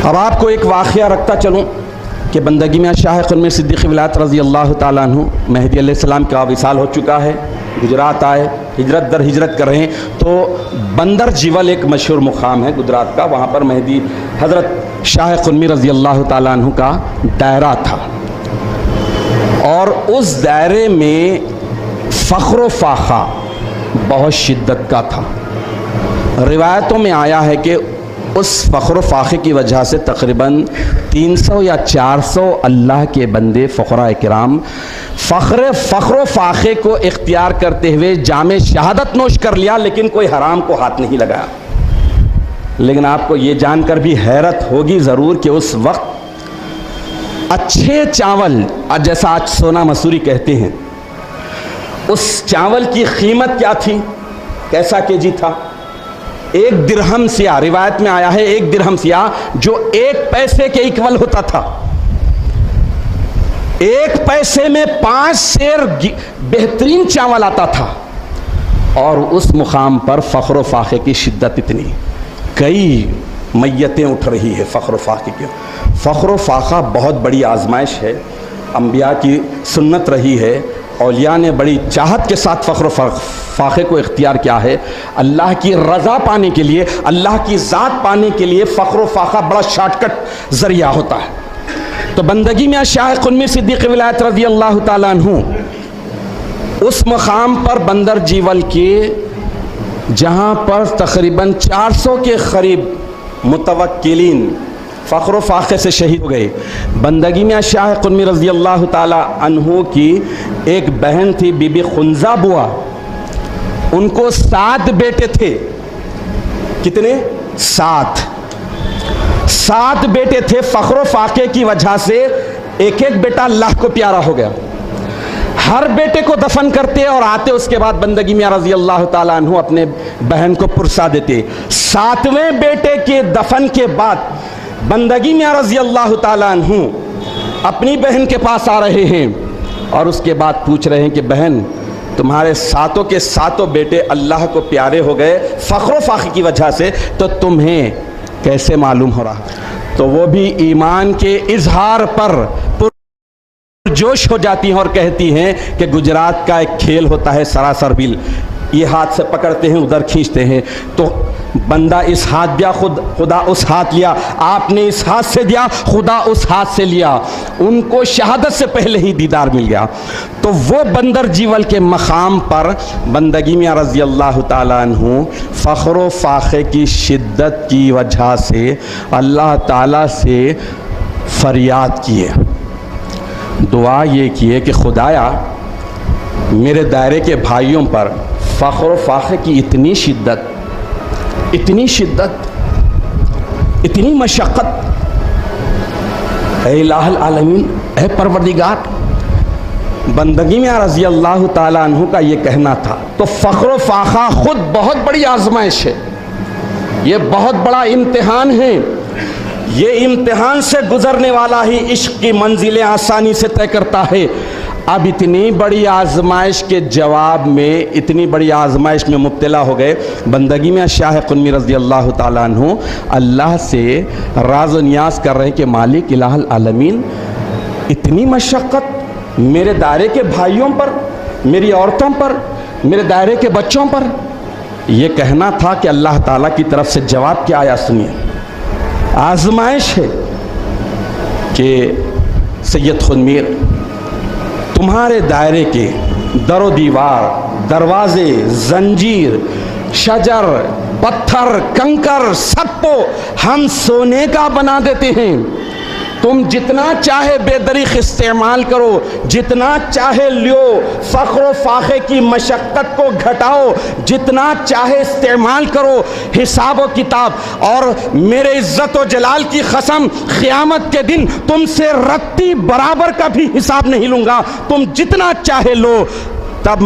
اب آپ کو ایک واقعہ رکھتا چلوں کہ بندگی میں شاہ قنمیر صدیق ولایت رضی اللہ تعالیٰ عنہ مہدی علیہ السلام کا وصال ہو چکا ہے، گجرات آئے، ہجرت در ہجرت کر رہے ہیں، تو بندر جیول ایک مشہور مقام ہے گجرات کا، وہاں پر مہدی حضرت شاہ قنمیر رضی اللہ تعالیٰ عنہ کا دائرہ تھا، اور اس دائرے میں فخر و فاخہ بہت شدت کا تھا۔ روایتوں میں آیا ہے کہ اس فخر و فاخے کی وجہ سے تقریباً 300 یا 400 اللہ کے بندے فقراء کرام فخر و فاخے کو اختیار کرتے ہوئے جام شہادت نوش کر لیا، لیکن کوئی حرام کو ہاتھ نہیں لگایا۔ لیکن آپ کو یہ جان کر بھی حیرت ہوگی ضرور کہ اس وقت اچھے چاول، جیسا آج سونا مسوری کہتے ہیں، اس چاول کی قیمت کیا تھی، کیسا کے جی تھا؟ 1 درہم سیاہ، روایت میں آیا ہے 1 درہم سیاہ جو 1 پیسے کے ایکول ہوتا تھا۔ 1 پیسے میں 5 سیر بہترین چاول آتا تھا، اور اس مقام پر فخر و فاخے کی شدت اتنی، کئی میتیں اٹھ رہی ہے فخر و فاخے کی۔ فخر و فاخہ بہت بڑی آزمائش ہے، انبیاء کی سنت رہی ہے، اولیاء نے بڑی چاہت کے ساتھ فخر و فاخے کو اختیار کیا ہے۔ اللہ کی رضا پانے کے لیے، اللہ کی ذات پانے کے لیے فخر و فاخہ بڑا شارٹ کٹ ذریعہ ہوتا ہے۔ تو بندگی میں شاہ قنمیر صدیق ولایت رضی اللہ تعالیٰ عنہ اس مقام پر بندر جیول کے، جہاں پر تقریباً 400 کے قریب متوکلین فخر و فاخے سے شہید ہو گئے۔ بندگی میں شاہ قنمیر رضی اللہ تعالی عنہ کی ایک بہن تھی بی بی خنزہ بوا، ان کو 7 بیٹے تھے۔ کتنے؟ 7 بیٹے تھے۔ فخر و فاخے کی وجہ سے ایک بیٹا اللہ کو پیارا ہو گیا، ہر بیٹے کو دفن کرتے اور آتے، اس کے بعد بندگی میں رضی اللہ تعالیٰ عنہ اپنے بہن کو پرسا دیتے۔ 7ویں بیٹے کے دفن کے بعد بندگی میں رضی اللہ تعالیٰ عنہ اپنی بہن کے پاس آ رہے ہیں، اور اس کے بعد پوچھ رہے ہیں کہ بہن، تمہارے 7 کے 7 بیٹے اللہ کو پیارے ہو گئے فخر و فاخے کی وجہ سے، تو تمہیں کیسے معلوم ہو رہا؟ تو وہ بھی ایمان کے اظہار پر جوش ہو جاتی ہیں اور کہتی ہیں کہ گجرات کا ایک کھیل ہوتا ہے سراسر بل، یہ ہاتھ سے پکڑتے ہیں ادھر کھینچتے ہیں، تو بندہ اس ہاتھ دیا، خدا اس ہاتھ لیا، آپ نے اس ہاتھ سے دیا، خدا اس ہاتھ سے لیا، ان کو شہادت سے پہلے ہی دیدار مل گیا۔ تو وہ بندر جیول کے مقام پر بندگی میں رضی اللہ تعالیٰ عنہ فخر و فاخے کی شدت کی وجہ سے اللہ تعالیٰ سے فریاد کیے، دعا یہ کیے کہ خدایا میرے دائرے کے بھائیوں پر فخر و فاخے کی اتنی شدت، اتنی مشقت، اے الہ العالمین، اے پروردگار۔ بندگی میں رضی اللہ تعالیٰ عنہ کا یہ کہنا تھا۔ تو فخر و فاخہ خود بہت بڑی آزمائش ہے، یہ بہت بڑا امتحان ہے، یہ امتحان سے گزرنے والا ہی عشق کی منزلیں آسانی سے طے کرتا ہے۔ اب اتنی بڑی آزمائش کے جواب میں، اتنی بڑی آزمائش میں مبتلا ہو گئے، بندگی میں شاہ قنمیر رضی اللہ تعالیٰ عنہ اللہ سے راز و نیاز کر رہے کہ مالک الہ العالمین، اتنی مشقت میرے دائرے کے بھائیوں پر، میری عورتوں پر، میرے دائرے کے بچوں پر۔ یہ کہنا تھا کہ اللہ تعالیٰ کی طرف سے جواب کیا آیا سنیے۔ آزمائش ہے کہ سید قنمیر، تمہارے دائرے کے در و دیوار، دروازے، زنجیر، شجر، پتھر، کنکر، سب کو ہم سونے کا بنا دیتے ہیں۔ تم جتنا چاہے بے دریغ استعمال کرو، جتنا چاہے لیو، فخر و فاخے کی مشقت کو گھٹاؤ، جتنا چاہے استعمال کرو، حساب و کتاب، اور میرے عزت و جلال کی قسم، قیامت کے دن تم سے رتی برابر کا بھی حساب نہیں لوں گا، تم جتنا چاہے لو۔ تب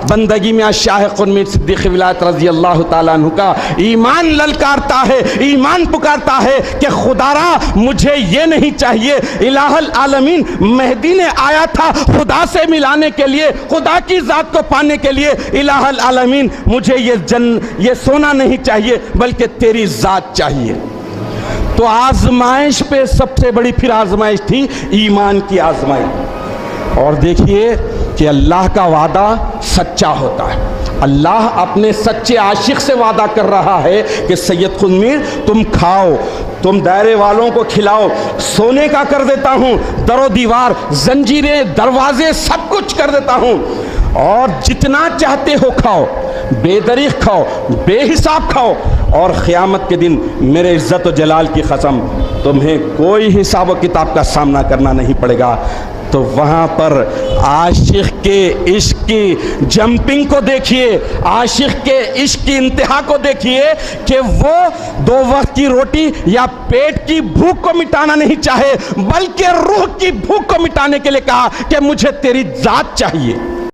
بندگی میں شاہ قنمیر صدیق ولایت رضی اللہ تعالیٰ عنہ کا ایمان للکارتا ہے، ایمان پکارتا ہے کہ خدا را مجھے یہ نہیں چاہیے۔ الہ العالمین، مہدی نے آیا تھا خدا سے ملانے کے لیے، خدا کی ذات کو پانے کے لیے۔ الہ العالمین، مجھے یہ سونا نہیں چاہیے بلکہ تیری ذات چاہیے۔ تو آزمائش پہ سب سے بڑی پھر آزمائش تھی ایمان کی آزمائش۔ اور دیکھیے کہ اللہ کا وعدہ سچا ہوتا ہے۔ اللہ اپنے سچے عاشق سے وعدہ کر رہا ہے کہ سید خود میر تم کھاؤ، تم دائرے والوں کو کھلاؤ، سونے کا کر دیتا ہوں، در و دیوار، زنجیریں، دروازے سب کچھ کر دیتا ہوں، اور جتنا چاہتے ہو کھاؤ، بے دریغ کھاؤ، بے حساب کھاؤ، اور قیامت کے دن میرے عزت و جلال کی قسم تمہیں کوئی حساب و کتاب کا سامنا کرنا نہیں پڑے گا۔ تو وہاں پر عاشق کے عشق کی جمپنگ کو دیکھیے، عاشق کے عشق کی انتہا کو دیکھیے کہ وہ 2 وقت کی روٹی یا پیٹ کی بھوک کو مٹانا نہیں چاہے، بلکہ روح کی بھوک کو مٹانے کے لیے کہا کہ مجھے تیری ذات چاہیے۔